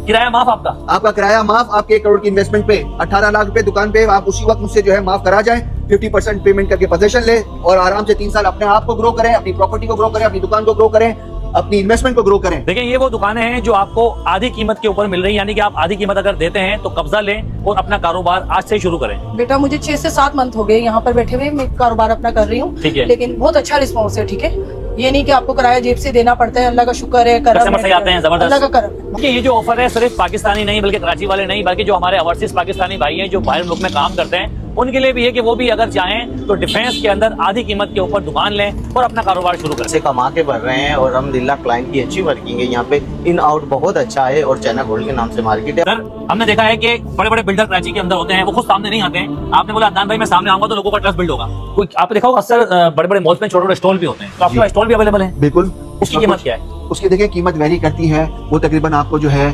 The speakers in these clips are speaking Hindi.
किराया माफ आपका किराया माफ, आपके 1 करोड़ की इन्वेस्टमेंट पे 18 लाख रुपए दुकान पे आप उसी वक्त मुझसे जो है माफ करा जाए, 50% पेमेंट करके पोजीशन ले और आराम से 3 साल अपने आप को ग्रो करें, अपनी प्रॉपर्टी को ग्रो करें, अपनी दुकान को ग्रो करें, अपनी इन्वेस्टमेंट को ग्रो करें। देखिए ये वो दुकानें हैं जो आपको आधी कीमत के ऊपर मिल रही है, यानी कि आप आधी कीमत अगर देते हैं तो कब्जा लें और अपना कारोबार आज से शुरू करें। बेटा मुझे 6 से 7 मंथ हो गए यहाँ पर बैठे हुए, मैं कारोबार अपना कर रही हूँ, ठीक है, लेकिन बहुत अच्छा रिस्पॉन्स है। ठीक है, ये नहीं कि आपको किराया जेब से देना पड़ता है, अल्लाह का शुक्र है, करम सही आते हैं, जबरदस्त अल्लाह का करम। ये जो ऑफर है सिर्फ पाकिस्तानी नहीं बल्कि कराची वाले नहीं बल्कि जो हमारे ओवरसीज पाकिस्तानी भाई हैं जो बाहर मुल्क में काम करते हैं उनके लिए भी है कि वो भी अगर चाहें तो डिफेंस के अंदर आधी कीमत के ऊपर दुकान लें और अपना कारोबार शुरू करें। से कमा के बढ़ रहे हैं और अल्हम्दुलिल्लाह क्लाइंट की अच्छी वर्किंग है, यहाँ पे इन आउट बहुत अच्छा है और चाइना गोल्ड के नाम से मार्केट है। सर हमने देखा है कि बड़े बड़े बिल्डर कराची के अंदर होते हैं, वो खुद सामने नहीं आते हैं। आपने बोला अदनान भाई मैं सामने आऊंगा तो लोगों का ट्रस्ट बिल्ड होगा। कोई आपने देखा होगा अक्सर बड़े बड़े मॉल्स में छोटे छोटे स्टॉल भी होते हैं, तो आपके पास स्टॉल भी अवेलेबल है? बिल्कुल। उसकी कीमत क्या है? उसकी देखिए कीमत वेरी करती है, वो तकरीबन आपको जो है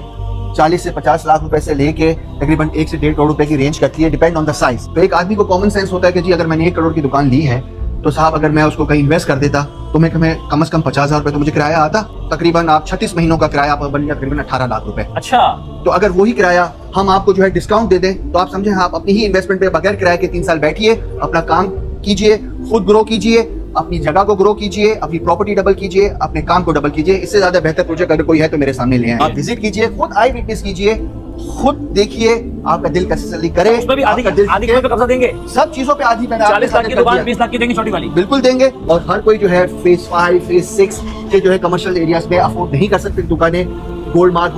40 से 50 लाख रुपए से लेके तकरीबन 1 से 1.5 करोड़ रुपए की रेंज करती है, डिपेंड ऑन द साइज। तो एक आदमी को कॉमन सेंस होता है कि जी अगर मैंने 1 करोड़ की दुकान ली है तो साहब अगर मैं उसको कहीं इन्वेस्ट कर देता तो मैं कम से कम 50,000 रुपए तो मुझे किराया आता। तकरीबन आप 36 महीनों का किराया आपका बन गया तकरीबन 18 लाख रुपए। अच्छा, तो अगर वही किराया हम आपको जो है डिस्काउंट दे दें तो आप समझे आप अपनी ही इन्वेस्टमेंट पे बगैर किराए के 3 साल बैठिए, अपना काम कीजिए, खुद ग्रो कीजिए, अपनी जगह को ग्रो कीजिए, अपनी प्रॉपर्टी डबल कीजिए, अपने काम को डबल कीजिए। इससे ज्यादा बेहतर प्रोजेक्ट अगर कोई है तो मेरे सामने ले आए, आप विजिट कीजिए, खुद आई विटनेस कीजिए, खुद देखिए, आपका दिल का तसल्ली करे। उसमें भी आधी कीमत पे कब्जा देंगे, सब चीजों पे आधी। 40 लाख की दुकान 20 लाख की देंगे छोटी वाली, बिल्कुल देंगे। और हर कोई जो है फेज 5 फेज 6 के जो है कमर्शियल एरियाज में अफोर्ड नहीं कर सकते दुकानें, गोल्ड मार्क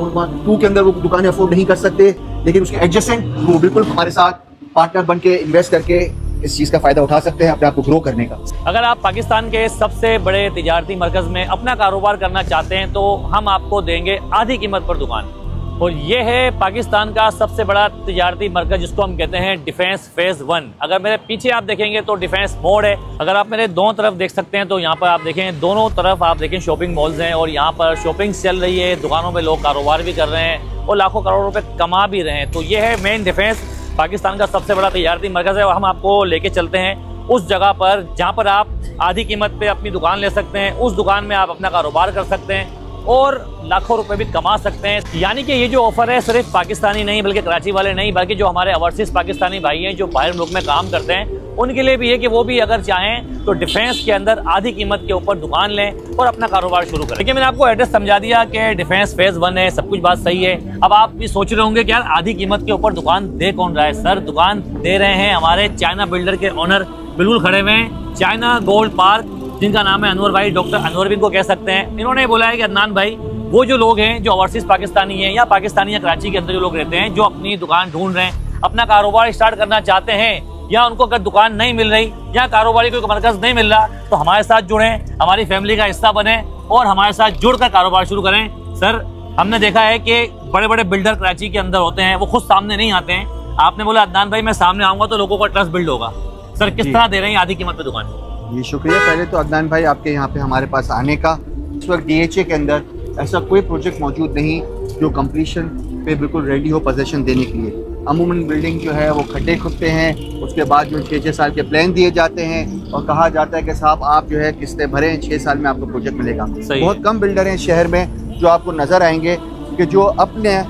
2 के अंदर वो दुकानें अफोर्ड नहीं कर सकते, लेकिन उसके एडजेसेंट वो बिल्कुल हमारे साथ पार्टनर बन के इन्वेस्ट करके इस चीज का फायदा उठा सकते हैं अपने आप को ग्रो करने का। अगर आप पाकिस्तान के सबसे बड़े तिजारती मरकज में अपना कारोबार करना चाहते हैं तो हम आपको देंगे आधी कीमत पर दुकान। और ये है पाकिस्तान का सबसे बड़ा तिजारती मरकज जिसको हम कहते हैं डिफेंस फेज 1। अगर मेरे पीछे आप देखेंगे तो डिफेंस मोड है। अगर आप मेरे दोनों तरफ देख सकते हैं तो यहाँ पर आप देखें, दोनों तरफ आप देखें शॉपिंग मॉल्स हैं और यहाँ पर शॉपिंग चल रही है, दुकानों में लोग कारोबार भी कर रहे हैं और लाखों करोड़ रुपए कमा भी रहे हैं। तो ये है मेन डिफेंस, पाकिस्तान का सबसे बड़ा तिजारती मरकज है और हम आपको लेके चलते हैं उस जगह पर जहाँ पर आप आधी कीमत पे अपनी दुकान ले सकते हैं। उस दुकान में आप अपना कारोबार कर सकते हैं और लाखों रुपए भी कमा सकते हैं। यानी कि ये जो ऑफर है सिर्फ पाकिस्तानी नहीं बल्कि कराची वाले नहीं बल्कि जो हमारे ओवरसीज पाकिस्तानी भाई हैं जो बाहर मुल्क में काम करते हैं उनके लिए भी है कि वो भी अगर चाहें तो डिफेंस के अंदर आधी कीमत के ऊपर दुकान लें और अपना कारोबार शुरू करें। देखिए मैंने आपको एड्रेस समझा दिया कि डिफेंस फेज 1 है, सब कुछ बात सही है। अब आप भी सोच रहे होंगे कि यार आधी कीमत के ऊपर दुकान दे कौन रहा है? सर दुकान दे रहे हैं हमारे चाइना बिल्डर के ओनर, बिल्कुल खड़े हुए हैं, चाइना गोल्ड पार्क, जिनका नाम है अनवर भाई, डॉक्टर अनवर भी इनको कह सकते हैं। इन्होंने बोला है कि अदनान भाई वो जो लोग हैं जो ओवरसीज पाकिस्तानी हैं या पाकिस्तानी या कराची के अंदर जो लोग रहते हैं जो अपनी दुकान ढूंढ रहे हैं, अपना कारोबार स्टार्ट करना चाहते हैं या उनको अगर दुकान नहीं मिल रही या कारोबारी कोई मरकज नहीं मिल रहा तो हमारे साथ जुड़ें, हमारी फैमिली का हिस्सा बने और हमारे साथ जुड़कर कारोबार शुरू करें। सर हमने देखा है कि बड़े बड़े बिल्डर कराची के अंदर होते हैं, वो खुद सामने नहीं आते हैं। आपने बोला अदनान भाई मैं सामने आऊंगा तो लोगों का ट्रस्ट बिल्ड होगा। सर किस तरह दे रहे हैं आधी कीमत पे दुकान? जी शुक्रिया पहले तो अदनान भाई आपके यहाँ पे हमारे पास आने का। इस वक्त DHA के अंदर ऐसा कोई प्रोजेक्ट मौजूद नहीं जो कंप्लीशन पे बिल्कुल रेडी हो पोजीशन देने के लिए। अमूमन बिल्डिंग जो है वो खड्डे खुदते हैं, उसके बाद जो 6 साल के प्लान दिए जाते हैं और कहा जाता है कि साहब आप जो है किस्तें भरें 6 साल में आपको प्रोजेक्ट मिलेगा। बहुत कम बिल्डर हैं शहर में जो आपको नज़र आएंगे कि जो अपने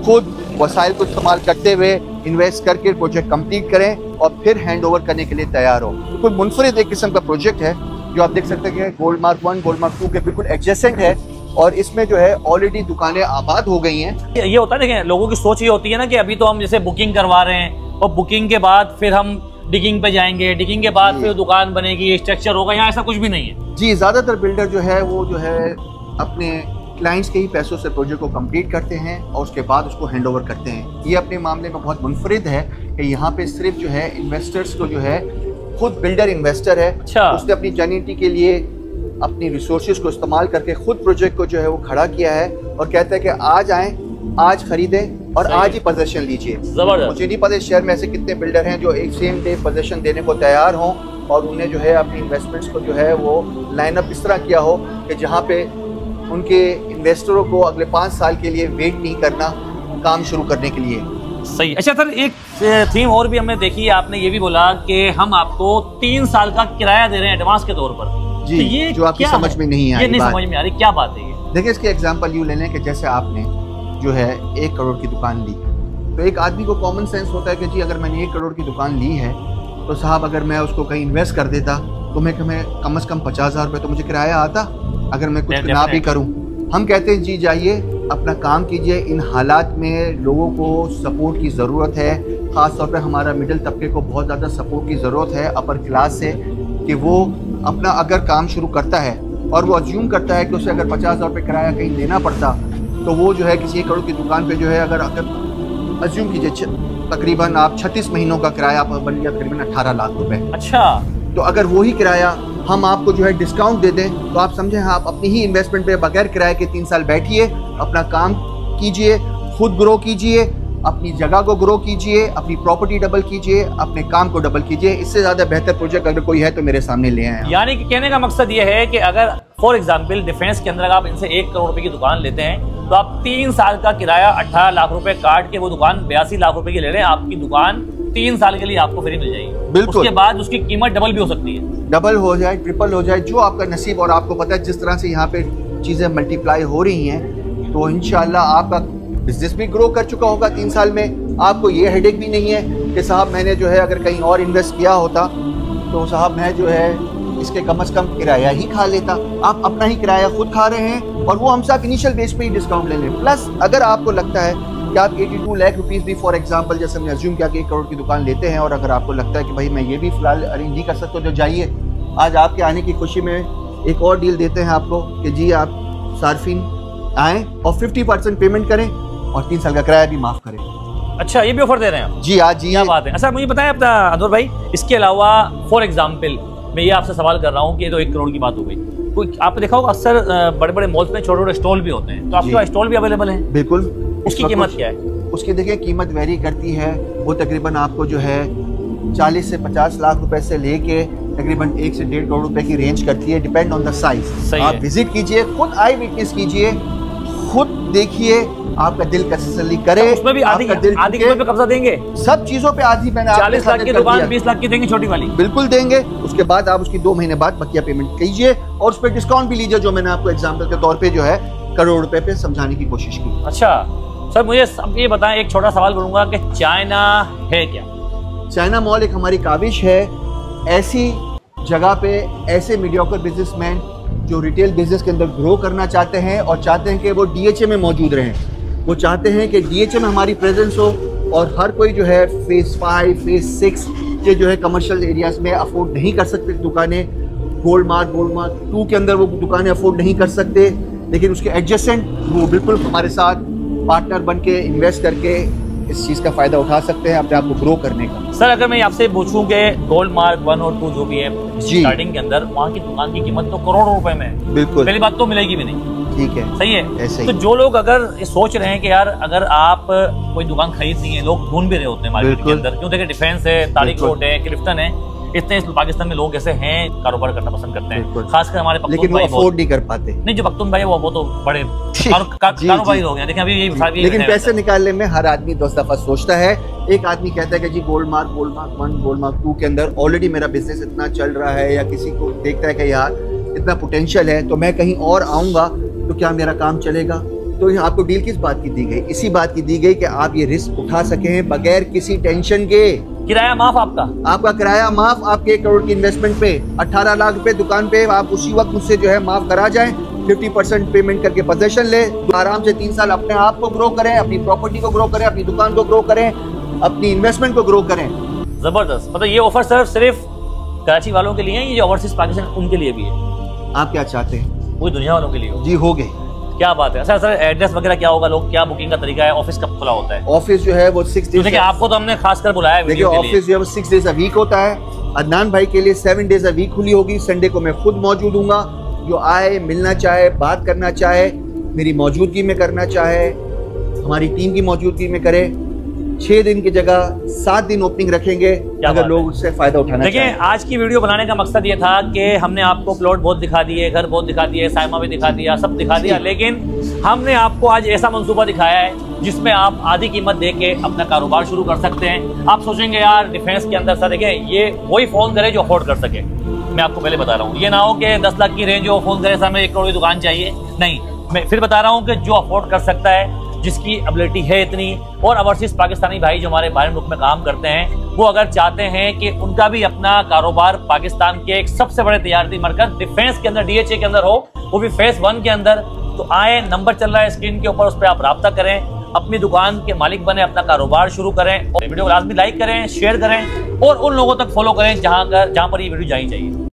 खुद वसाइल को इस्तेमाल करते हुए इन्वेस्ट करके प्रोजेक्ट कंप्लीट करें और फिर हैंड ओवर करने के लिए तैयार हो। बिल्कुल मुनफरिद एक किस्म का प्रोजेक्ट है जो आप देख सकते हैं कि गोल्ड मार्क 1 गोल्ड मार्क 2 के बिल्कुल एडजेसेंट है और इसमें जो है ऑलरेडी दुकानें आबाद हो गई हैं। ये होता है देखिए लोगों की सोच ये होती है ना कि अभी तो हम जैसे बुकिंग करवा रहे हैं और बुकिंग के बाद फिर हम डिगिंग पे जाएंगे, डिगिंग के बाद फिर दुकान बनेगी, स्ट्रक्चर होगा। यहाँ ऐसा कुछ भी नहीं है जी। ज्यादातर बिल्डर जो है वो जो है अपने क्लाइंट्स के ही पैसों से प्रोजेक्ट को कंप्लीट करते हैं और उसके बाद उसको हैंड ओवर करते हैं। ये अपने मामले में बहुत मुनफरिद है कि यहाँ पे सिर्फ जो है इन्वेस्टर्स को जो है खुद बिल्डर इन्वेस्टर है, उसने अपनी जेन्युइनिटी के लिए अपनी रिसोर्सेज को इस्तेमाल करके खुद प्रोजेक्ट को जो है वो खड़ा किया है और कहता है कि आज आएँ, आज खरीदें और आज ही पोजीशन लीजिए। मुझे नहीं पता शहर में ऐसे कितने बिल्डर हैं जो एक सेम डे पोजीशन देने को तैयार हों और उन्हें जो है अपनी इन्वेस्टमेंट्स को जो है वो लाइनअप इस तरह किया हो कि जहाँ पे उनके इन्वेस्टरों को अगले 5 साल के लिए वेट नहीं करना काम शुरू करने के लिए। सही। अच्छा सर एक थीम और भी हमने देखी है, आपने ये भी बोला कि हम आपको 3 साल का किराया दे रहे हैं एडवांस के तौर पर। जी, तो ये जो आपकी समझ में नहीं आई, ये नहीं समझ में आ रही, क्या बात है ये? देखिए इसके एग्जांपल यूँ ले लें कि जैसे आपने जो है 1 करोड़ की दुकान ली। तो एक आदमी को कॉमन सेंस होता है कि जी अगर मैंने 1 करोड़ की दुकान ली है तो साहब अगर मैं उसको कहीं इन्वेस्ट कर देता तो मैं कम से कम 50,000 रुपये तो मुझे किराया आता अगर मैं कुछ ना भी करूं। हम कहते हैं जी जाइए अपना काम कीजिए। इन हालात में लोगों को सपोर्ट की ज़रूरत है, ख़ास तौर पे हमारा मिडिल तबके को बहुत ज़्यादा सपोर्ट की ज़रूरत है अपर क्लास से, कि वो अपना अगर काम शुरू करता है और वो अज्यूम करता है कि उसे अगर 50,000 रुपये किराया कहीं देना पड़ता तो वो जो है किसी 1 करोड़ की दुकान पे जो है अगर अज्यूम कीजिए तकरीबन आप 36 महीनों का किराया आप बन गया तकरीबन 18 लाख रुपए। अच्छा, तो अगर वही किराया हम आपको जो है डिस्काउंट दे दें तो आप समझें आप अपनी ही इन्वेस्टमेंट पे बगैर किराए के 3 साल बैठिए, अपना काम कीजिए, खुद ग्रो कीजिए, अपनी जगह को ग्रो कीजिए, अपनी प्रॉपर्टी डबल कीजिए, अपने काम को डबल कीजिए। इससे ज़्यादा बेहतर प्रोजेक्ट अगर कोई है तो मेरे सामने ले आए। यानी कि कहने का मकसद ये है कि अगर फॉर एग्जाम्पल डिफेंस के अंदर आप इनसे 1 करोड़ रुपए की दुकान लेते हैं तो आप 3 साल का किराया 18 लाख रुपए काट के वो दुकान 82 लाख रुपए की ले रहे हैं। आपकी दुकान 3 साल के लिए आपको फ्री मिल जाएगी। बिल्कुल। उसके बाद उसकी कीमत डबल भी हो सकती है, डबल हो जाए, ट्रिपल हो जाए, जो आपका नसीब। और आपको पता है जिस तरह से यहाँ पे चीज़ें मल्टीप्लाई हो रही हैं तो इंशाल्लाह आपका बिजनेस भी ग्रो कर चुका होगा 3 साल में। आपको ये हेडेक भी नहीं है कि साहब मैंने जो है अगर कहीं और इन्वेस्ट किया होता तो साहब मैं जो है इसके कम से कम किराया ही खा लेता। आप अपना ही किराया खुद खा रहे हैं और वो हमसे आप इनिशियल बेस पे ही डिस्काउंट ले लें। प्लस अगर आपको लगता है कि आप 82 लाख रुपीज़ भी फॉर एग्जांपल जैसे हमने अज्यूम किया कि 1 करोड़ की दुकान लेते हैं और अगर आपको लगता है कि भाई मैं ये भी फिलहाल अरेंज नहीं कर सकता तो जाइए, आज आपके आने की खुशी में एक और डील देते हैं आपको कि जी आप सार्फिन आएँ और 50% पेमेंट करें और 3 साल का किराया भी माफ़ करें। अच्छा, ये भी ऑफर दे रहे हैं आप? जी आज जी क्या बात है। अच्छा मुझे बताएं अपना अनवर भाई, इसके अलावा फॉर एग्जांपल मैं ये आपसे सवाल कर रहा हूँ कि ये तो 1 करोड़ की बात हो गई, कोई आपने देखा होगा अक्सर बड़े बड़े मॉल्स में छोटे छोटे स्टॉल भी होते हैं, तो आपके पास स्टॉल भी अवेलेबल है? बिल्कुल। उसकी कीमत क्या है? उसकी देखिए कीमत वेरी करती है, वो तकरीबन आपको जो है 40 से 50 लाख रुपए से लेके तकरीबन 1 से 1.5 करोड़ रुपए की रेंज करती है, डिपेंड ऑन द साइज। आप विजिट कीजिए, खुद आई विटनेस कीजिए, खुद देखिए, आपका दिल तसल्ली करे। उसमें भी आधी कीमत पे कब्जा देंगे? सब चीजों पे आधी मैंने 40 लाख की दुकान 20 लाख की देंगे छोटी वाली? बिल्कुल देंगे। उसके बाद आप उसकी 2 महीने बाद बकिया पेमेंट कीजिए और उस पर डिस्काउंट भी लीजिए, जो मैंने आपको एग्जाम्पल के तौर पे जो है करोड़ रुपए पे समझाने की कोशिश की। अच्छा सर, मुझे ये बताएं, एक छोटा सवाल करूंगा कि चाइना है क्या? चाइना मॉल एक हमारी काविश है, ऐसी जगह पे ऐसे मीडियोकर बिजनेसमैन जो रिटेल बिजनेस के अंदर ग्रो करना चाहते हैं और चाहते हैं कि वो डीएचए में मौजूद रहें, वो चाहते हैं कि डीएचए में हमारी प्रेजेंस हो और हर कोई जो है फेज 5 फेज 6 के जो है कमर्शियल एरियाज में अफोर्ड नहीं कर सकते दुकानें, गोल्ड मार्क 2 के अंदर वो दुकानें अफोर्ड नहीं कर सकते, लेकिन उसके एडजेसेंट वो बिल्कुल हमारे साथ पार्टनर बन के इन्वेस्ट करके इस चीज़ का फ़ायदा उठा सकते हैं अपने आप को ग्रो करने का। सर अगर मैं आपसे पूछूं कि गोल्ड मार्क 1 और 2 जो भी है स्टार्टिंग के अंदर, वहाँ की दुकान की कीमत तो करोड़ों रुपए में है। बिल्कुल। पहली बात तो मिलेगी भी नहीं। ठीक है, सही है। ऐसे तो ही। जो लोग अगर ये सोच रहे हैं कि यार अगर आप कोई दुकान खरीदनी है, लोग ढूंढ भी रहे होते हैं मार्केट के अंदर, क्यों? देखिए डिफेंस है, तारिक रोड है, क्लिफ्टन है, इतने पाकिस्तान में लोग ऐसे हैं कारोबार करना पसंद करते हैं, खासकर हमारे पख्तून लेकिन वो भाई अफोर्ड नहीं कर पाते। नहीं, जो पख्तून भाई है वो तो बड़े कारोबारी लोग हैं। देखिए अभी ये लेकिन पैसे निकालने में हर आदमी 10 दफा सोचता है। एक आदमी कहता है कि जी गोल्ड मार्क 1 गोल्ड मार्क 2 के अंदर ऑलरेडी मेरा बिजनेस इतना चल रहा है, या किसी को देखता है कि यार इतना पोटेंशियल है तो मैं कहीं और आऊँगा तो क्या मेरा काम चलेगा? तो यहाँ आपको डील किस बात की दी गई? इसी बात की दी गई कि आप ये रिस्क उठा सकें बगैर किसी टेंशन के। किराया माफ आपका किराया माफ, आपके 1 करोड़ की इन्वेस्टमेंट पे 18 लाख रुपए दुकान पे आप उसी वक्त मुझसे जो है माफ करा जाएं, 50% पेमेंट करके पोजीशन ले, आराम से 3 साल अपने आप को ग्रो करें, अपनी प्रॉपर्टी को ग्रो करें, अपनी दुकान को ग्रो करें, अपनी इन्वेस्टमेंट को ग्रो करें। जबरदस्त। मतलब ये ऑफर सिर्फ कराची वालों के लिए है, ये ओवरसीज पाकिस्तान उनके लिए भी है? आप क्या चाहते हैं? पूरी दुनिया वालों के लिए हो? जी हो गए। क्या बात है। सर एड्रेस वगैरह क्या होगा, लोग क्या बुकिंग का तरीका है, ऑफिस कब खुला होता है? ऑफिस जो है वो 6 डेज। देखिए आपको तो हमने खासकर बुलाया है वीडियो के लिए। ऑफिस जो है वो 6 डेज अ वीक होता है। अदनान भाई के लिए 7 डेज अ वीक खुली होगी। संडे को मैं खुद मौजूद हूँगा। जो आए, मिलना चाहे, बात करना चाहे, मेरी मौजूदगी में करना चाहे, हमारी टीम की मौजूदगी में करे। 6 दिन की जगह 7 दिन ओपनिंग रखेंगे अगर लोग उससे फायदा उठाना चाहें। देखिए आज की वीडियो बनाने का मकसद ये था कि हमने आपको प्लॉट बहुत दिखा दिए, घर बहुत दिखा दिए, साइमा भी दिखा दिया, सब दिखा दिया, लेकिन हमने आपको आज ऐसा मंसूबा दिखाया है जिसमें आप आधी कीमत दे के अपना कारोबार शुरू कर सकते हैं। आप सोचेंगे यार डिफेंस के अंदर सर देखिए ये वही फोन करे जो अफोर्ड कर सके। मैं आपको पहले बता रहा हूँ, ये ना हो कि 10 लाख की रेंज हो, फोन करे सर हमें 1 करोड़ की दुकान चाहिए, नहीं। मैं फिर बता रहा हूँ कि जो अफोर्ड कर सकता है, जिसकी एबिलिटी है इतनी, और ओवरसीज पाकिस्तानी भाई जो हमारे बाहर मुल्क में काम करते हैं, वो अगर चाहते हैं कि उनका भी अपना कारोबार पाकिस्तान के एक सबसे बड़े तजारती मरकज डिफेंस के अंदर, DHA के अंदर हो, वो भी फेज 1 के अंदर, तो आए, नंबर चल रहा है स्क्रीन के ऊपर, उस पर आप राब्ता करें, अपनी दुकान के मालिक बने, अपना कारोबार शुरू करें। और वीडियो को लाजमी लाइक करें, शेयर करें और उन लोगों तक फॉलो करें जहां पर ये वीडियो जानी चाहिए।